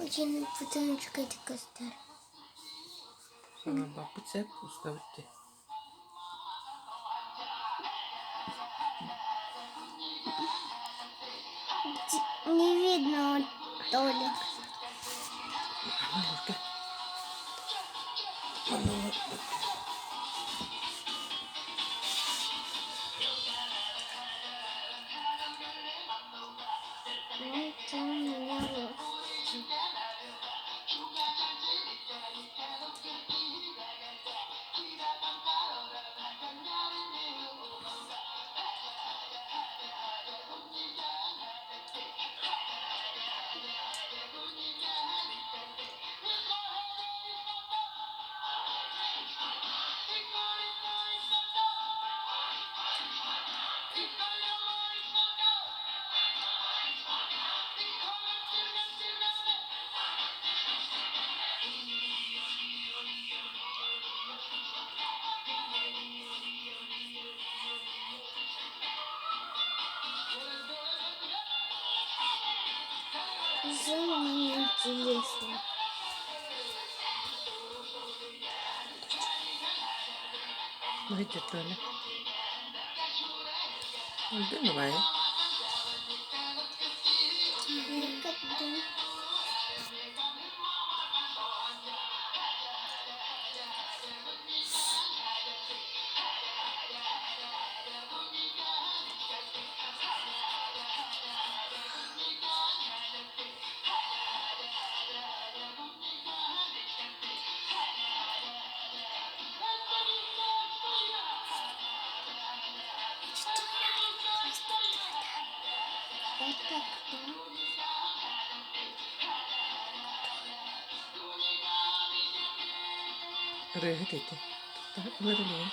Очень пацаночка така стара. Бабуся поставити. Не видно Толик. Малюшка. Малюшка. Ну, там у меня вот. Уже мне интересно. Видите, Толя. Де буває? Никогда. Это кто? Ригайте. Так, вириває.